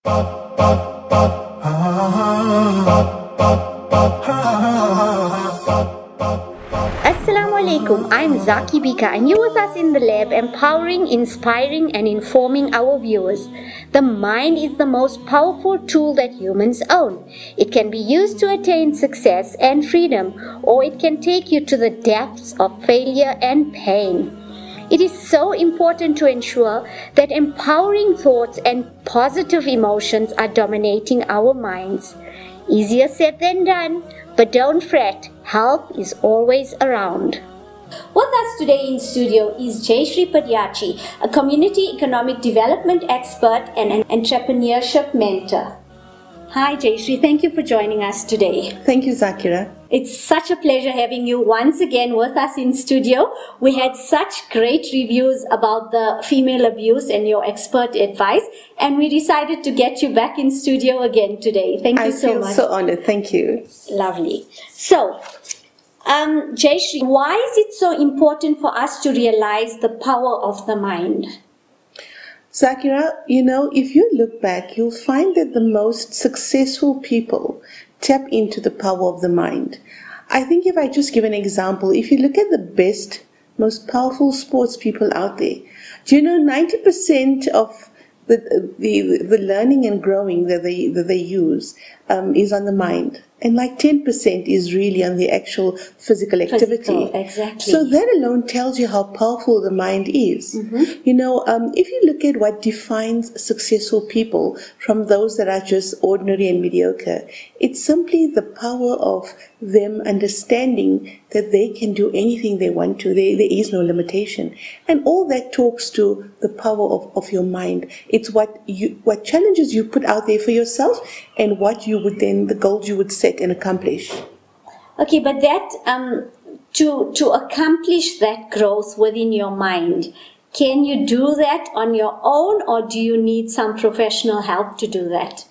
Assalamu alaikum, I'm Bhika and you're with us in the lab, empowering, inspiring and informing our viewers. The mind is the most powerful tool that humans own. It can be used to attain success and freedom, or it can take you to the depths of failure and pain. It is so important to ensure that empowering thoughts and positive emotions are dominating our minds. Easier said than done, but don't fret, help is always around. With us today in studio is Jayshree Padayatchey, a community economic development expert and an entrepreneurship mentor. Hi Jayshree, thank you for joining us today. Thank you, Zakira. It's such a pleasure having you once again with us in studio. We had such great reviews about the female abuse and your expert advice, and we decided to get you back in studio again today. Thank you so much. I feel so honored. Thank you. Lovely. So, Jayshree, why is it so important for us to realize the power of the mind? Zakira, if you look back, you'll find that the most successful people tap into the power of the mind. I think if I just give an example, if you look at the best, most powerful sports people out there, 90% of the learning and growing that they use is on the mind. And like 10% is really on the actual physical activity. Exactly. So that alone tells you how powerful the mind is. Mm-hmm. If you look at what defines successful people from those that are just ordinary and mediocre, it's simply the power of them understanding that they can do anything they want to. There is no limitation. And all that talks to the power of your mind. It's what challenges you put out there for yourself and what you would then, the goals you would set and accomplish. Okay, but that to accomplish that growth within your mind, can you do that on your own, or do you need some professional help to do that?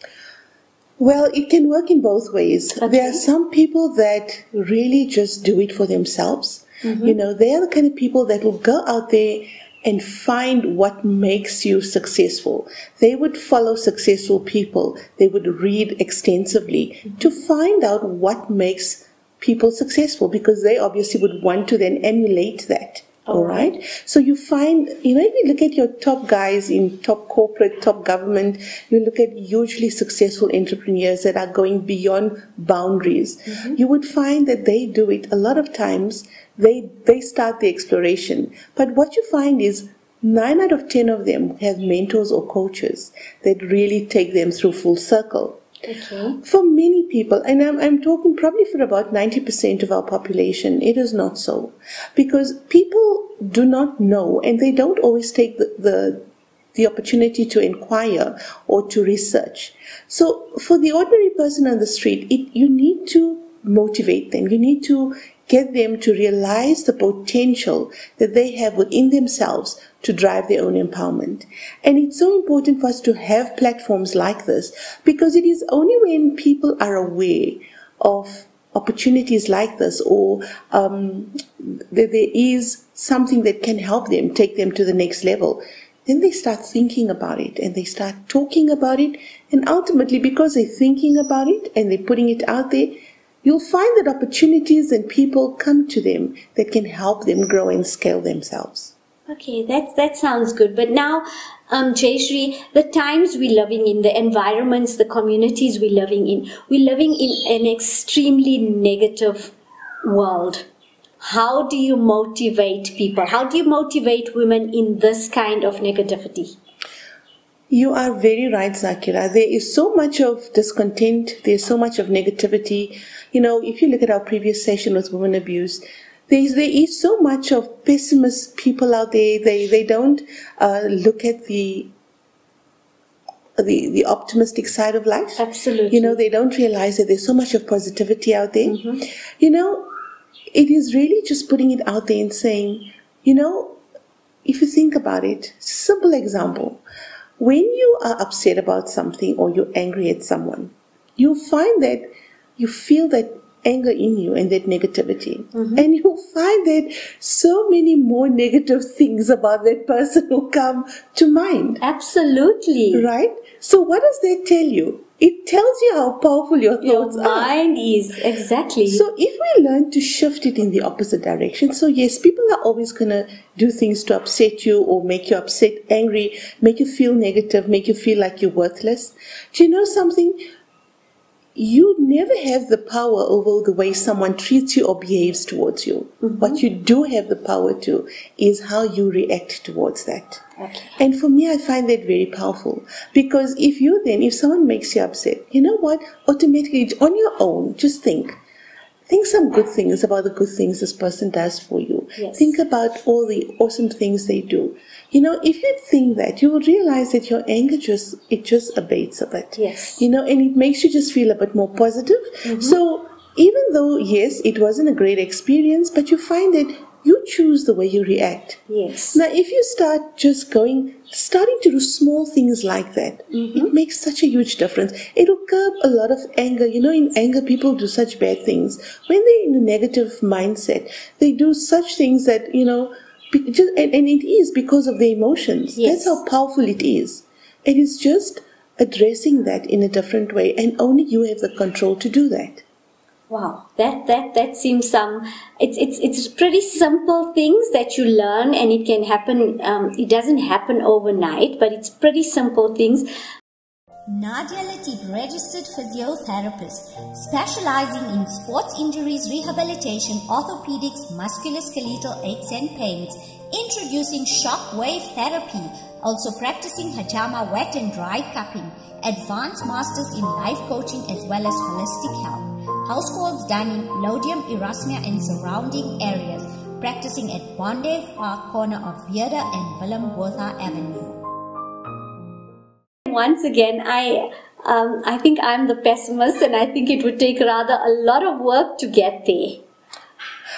Well, it can work in both ways. Okay. There are some people that really just do it for themselves. Mm-hmm. They are the kind of people that will go out there and find what makes you successful. They would follow successful people. They would read extensively to find out what makes people successful, because they obviously would want to then emulate that. All right. So you find, if you look at your top guys in top corporate, top government, you look at hugely successful entrepreneurs that are going beyond boundaries. Mm-hmm. You would find that they do it a lot of times. They start the exploration. But what you find is 9 out of 10 of them have mentors or coaches that really take them through full circle. Okay. For many people, and I'm talking probably for about 90% of our population, it is not so. Because people do not know, and they don't always take the opportunity to inquire or to research. So for the ordinary person on the street, you need to motivate them. You need to get them to realize the potential that they have within themselves to drive their own empowerment. And it's so important for us to have platforms like this, because it is only when people are aware of opportunities like this, or that there is something that can help them, take them to the next level, then they start thinking about it and they start talking about it. And ultimately, because they're thinking about it and they're putting it out there, you'll find that opportunities and people come to them that can help them grow and scale themselves. Okay, that sounds good. But now, Jayshree, the times we're living in, the environments, the communities we're living in an extremely negative world. How do you motivate people? How do you motivate women in this kind of negativity? You are very right, Zakira. There is so much of discontent. There's so much of negativity. If you look at our previous session with women abuse, there is so much of pessimist people out there. They don't look at the optimistic side of life. Absolutely. They don't realize that there's so much of positivity out there. Mm-hmm. It is really just putting it out there and saying, if you think about it, simple example. When you are upset about something or you're angry at someone, you find that you feel that anger in you and that negativity. And you'll find that so many more negative things about that person will come to mind. Absolutely. Right? So what does that tell you? It tells you how powerful your thoughts Your mind is, exactly. So if we learn to shift it in the opposite direction, so yes, people are always going to do things to upset you or make you upset, angry, make you feel negative, make you feel like you're worthless. Do you know something? You never have the power over the way someone treats you or behaves towards you. What you do have the power to is how you react towards that. Okay. And for me, I find that very powerful. Because if someone makes you upset, you know what? Automatically, on your own, just think some good things about the good things this person does for you. Yes. Think about all the awesome things they do. You know, if you think that, you will realize that your anger just abates a bit. Yes. You know, and it makes you just feel a bit more positive. So even though, yes, it wasn't a great experience, but you find that you choose the way you react. Yes. Now, if you start just starting to do small things like that, it makes such a huge difference. It will curb a lot of anger. You know, in anger, people do such bad things. When they're in a negative mindset, they do such things that, you know, and it is because of their emotions. Yes. That's how powerful it is. It is just addressing that in a different way, and only you have the control to do that. Wow, that seems it's pretty simple things that you learn, and it can happen. It doesn't happen overnight, but it's pretty simple things. Nadia Latif, registered physiotherapist, specializing in sports injuries, rehabilitation, orthopedics, musculoskeletal aches and pains, introducing shockwave therapy, also practicing hajama wet and dry cupping, advanced masters in life coaching as well as holistic health. House calls done in Lodium, Erasmia and surrounding areas, practicing at Bondi Park, corner of Viera and Willem Botha Avenue. Once again, I think I'm the pessimist, and I think it would take rather a lot of work to get there.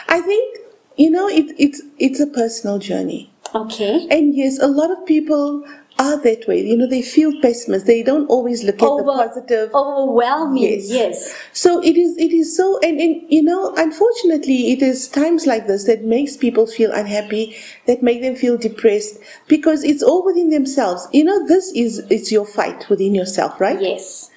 I think, you know, it's a personal journey. Okay. And yes, a lot of people are that way. You know, they feel pessimist. They don't always look at the positive. Overwhelming, yes. So it is so, and you know, unfortunately, it is times like this that makes people feel unhappy, that make them feel depressed, because it's all within themselves. You know, it's your fight within yourself, right? Yes.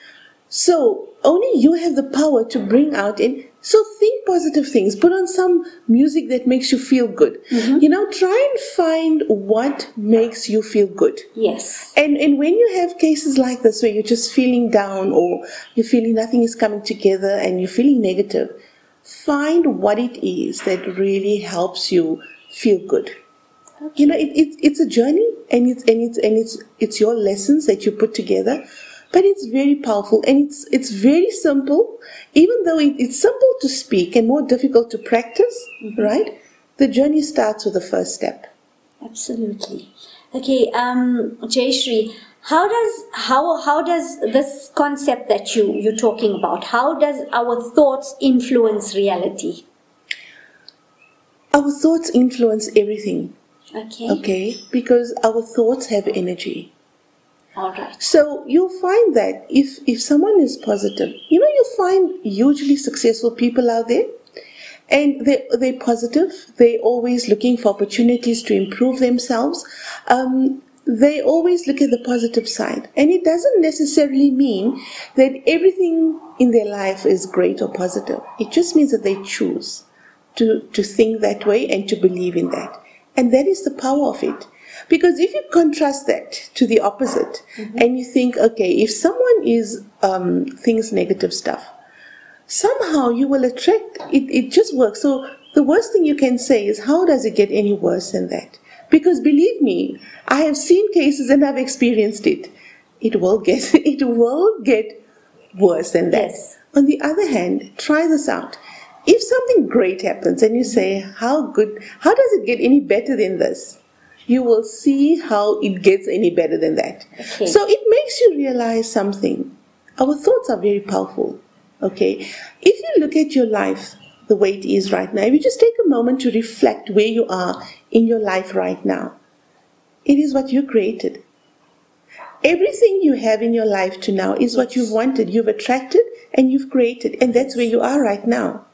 So only you have the power to bring out, and so think positive things. Put on some music that makes you feel good. You know, try and find what makes you feel good. Yes. And when you have cases like this where you're just feeling down, or you're feeling nothing is coming together and you're feeling negative, find what it is that really helps you feel good. Okay. You know, it's a journey, and it's your lessons that you put together. But it's very powerful, and it's very simple. Even though it's simple to speak and more difficult to practice, right? The journey starts with the first step. Absolutely. Okay, Jayshree, how does this concept that you're talking about, how does our thoughts influence reality? Our thoughts influence everything. Okay. Okay, because our thoughts have energy. All right. So you'll find that if someone is positive, you know, you'll find hugely successful people out there, and they're positive. They're always looking for opportunities to improve themselves. They always look at the positive side, and it doesn't necessarily mean that everything in their life is great or positive. It just means that they choose to think that way and to believe in that, and that is the power of it. Because if you contrast that to the opposite, and you think, okay, if someone thinks negative stuff, somehow you will attract it. It just works. So the worst thing you can say is, how does it get any worse than that? Because believe me, I have seen cases and I've experienced it. It will get worse than that. Yes. On the other hand, try this out. If something great happens and you say, how does it get any better than this? You will see how it gets any better than that. Okay. So it makes you realize something. Our thoughts are very powerful. Okay. If you look at your life the way it is right now, if you just take a moment to reflect where you are in your life right now, it is what you created. Everything you have in your life to now is what you've wanted, you've attracted, and you've created, and that's where you are right now.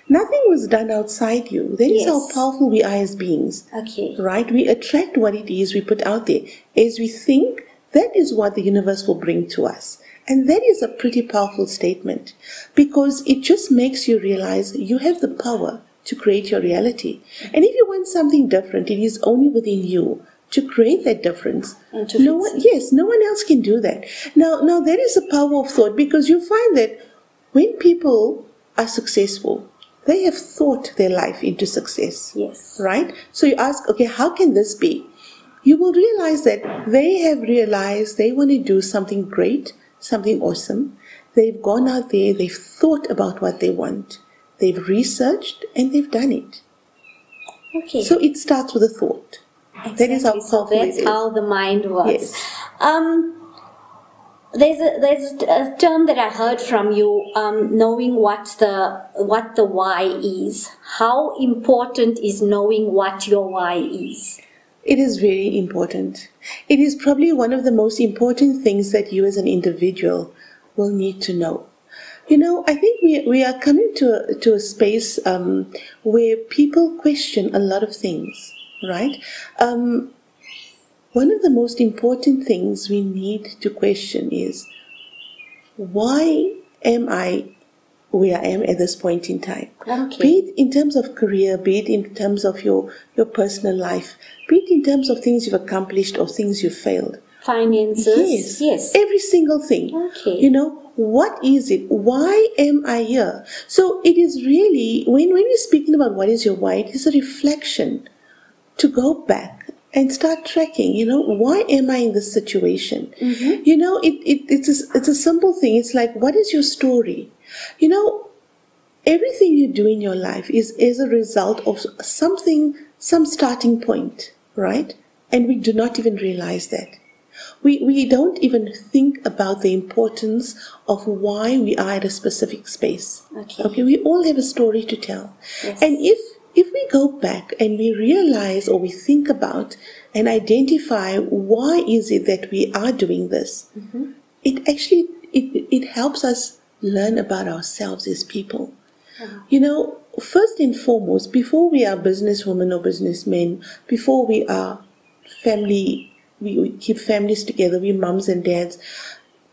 Nothing was done outside you. That is how powerful we are as beings. Okay. Right? We attract what it is we put out there. As we think, that is what the universe will bring to us. And that is a pretty powerful statement, because it just makes you realize you have the power to create your reality. And if you want something different, it is only within you to create that difference. And no one else can do that. Now that is the power of thought, because you find that when people are successful, they have thought their life into success. Yes. Right? So you ask, okay, how can this be? You will realize that they have realized they want to do something great, something awesome. They've gone out there, they've thought about what they want. They've researched and they've done it. Okay. So it starts with a thought. Exactly. That is how powerful it is. That's how the mind works. Yes. There's a term that I heard from you, knowing what the why is. How important is knowing what your why is? It is very important. It is probably one of the most important things that you as an individual will need to know. You know, I think we are coming to a space where people question a lot of things, right? One of the most important things we need to question is, why am I where I am at this point in time? Okay. Be it in terms of career, be it in terms of your personal life, be it in terms of things you've accomplished or things you've failed. Finances. Yes. Every single thing. Okay. You know, what is it? Why am I here? So it is really, when you're speaking about what is your why, it is a reflection to go back and start tracking, you know, why am I in this situation? Mm-hmm. You know, it's a simple thing. It's like, what is your story? You know, everything you do in your life is a result of something, some starting point, right? And we do not even realize that. We don't even think about the importance of why we are at a specific space. Okay, we all have a story to tell. Yes. And if we go back and we realize, or we think about and identify why is it that we are doing this, mm-hmm. it actually it helps us learn about ourselves as people. Uh-huh. You know, first and foremost, before we are businesswomen or businessmen, before we are family, we keep families together, we mums and dads,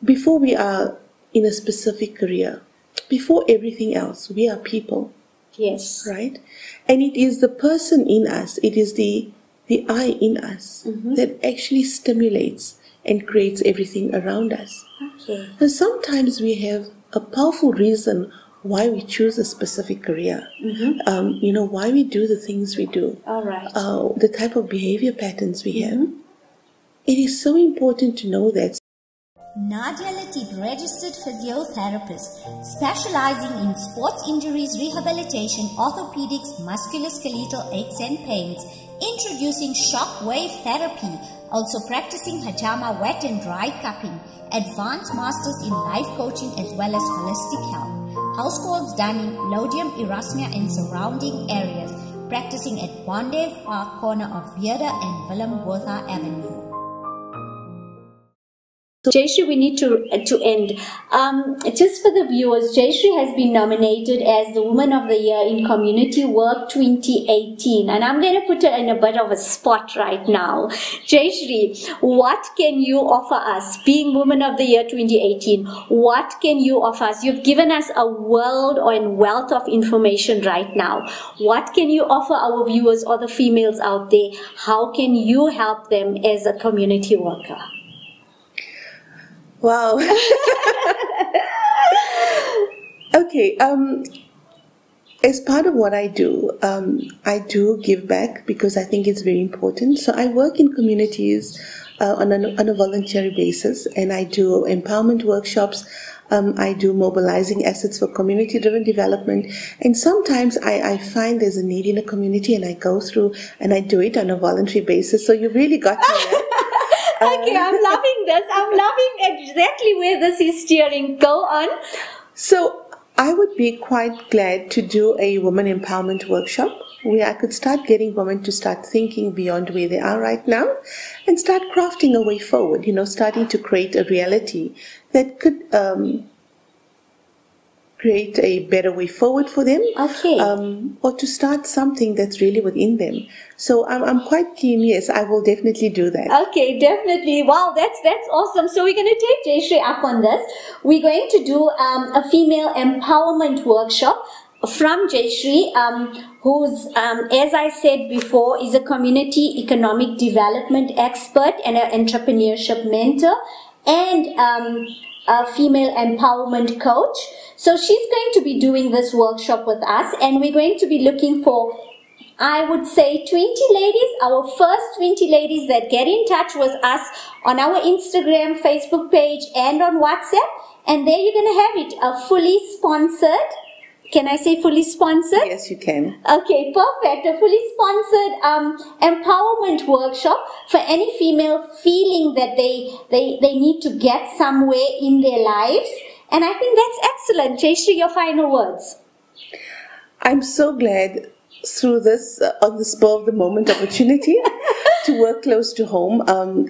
before we are in a specific career, before everything else, we are people. Yes. Right? And it is the person in us, it is the I in us, mm-hmm. that actually stimulates and creates everything around us. Okay. And sometimes we have a powerful reason why we choose a specific career. Mm-hmm. You know, why we do the things we do. All right. The type of behavior patterns we mm-hmm. have. It is so important to know that. Nadia Latif, registered physiotherapist, specializing in sports injuries, rehabilitation, orthopedics, musculoskeletal aches and pains, introducing shock wave therapy, also practicing hajama wet and dry cupping, advanced masters in life coaching as well as holistic health. House calls done in Lodium, Erasmia and surrounding areas, practicing at Bondi Park, corner of Vierde and Willem Botha Avenue. So Jayshree, we need to end. Just for the viewers, Jayshree has been nominated as the Woman of the Year in Community Work 2018. And I'm going to put her in a bit of a spot right now. Jayshree, what can you offer us, being Woman of the Year 2018? What can you offer us? You've given us a world and wealth of information right now. What can you offer our viewers or the females out there? How can you help them as a community worker? Wow. Okay. As part of what I do give back because I think it's very important. So I work in communities on a voluntary basis, and I do empowerment workshops. I do mobilizing assets for community-driven development, and sometimes I find there's a need in a community, and I go through and I do it on a voluntary basis. So you really got me there. Okay, I'm loving this. I'm loving exactly where this is steering. Go on. So I would be quite glad to do a women empowerment workshop where I could start getting women to start thinking beyond where they are right now and start crafting a way forward, you know, starting to create a reality that could create a better way forward for them. Okay. Or to start something that's really within them. So I'm quite keen. Yes, I will definitely do that. Okay, definitely. Wow, that's awesome. So we're going to take Jayshree up on this. We're going to do a female empowerment workshop from Jayshree, who's, as I said before, is a community economic development expert and an entrepreneurship mentor and a female empowerment coach. So she's going to be doing this workshop with us, and we're going to be looking for, I would say, 20 ladies, our first 20 ladies that get in touch with us on our Instagram, Facebook page, and on WhatsApp. And there you're going to have it, a fully sponsored, can I say fully sponsored? Yes, you can. Okay, perfect. A fully sponsored empowerment workshop for any female feeling that they need to get somewhere in their lives. And I think that's excellent. Jayshree, your final words. I'm so glad through this, on the spur of the moment opportunity to work close to home.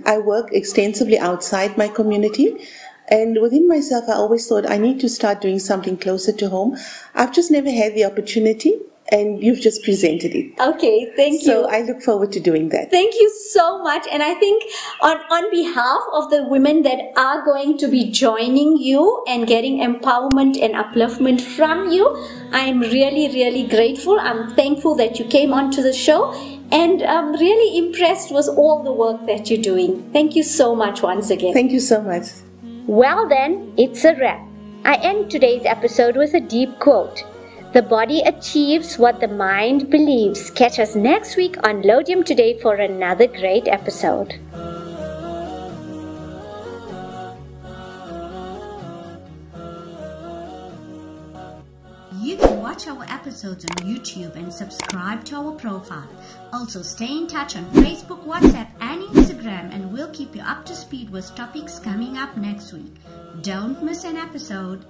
I work extensively outside my community. And within myself, I always thought I need to start doing something closer to home. I've just never had the opportunity, and you've just presented it. Okay, thank you. So I look forward to doing that. Thank you so much. And I think on behalf of the women that are going to be joining you and getting empowerment and upliftment from you, I'm really, really grateful. I'm thankful that you came onto the show, and I'm really impressed with all the work that you're doing. Thank you so much once again. Thank you so much. Well then, it's a wrap. I end today's episode with a deep quote. The body achieves what the mind believes. Catch us next week on Lodium Today for another great episode. You can watch our episodes on YouTube and subscribe to our profile. Also, stay in touch on Facebook, WhatsApp, and Instagram, and we'll keep you up to speed with topics coming up next week. Don't miss an episode.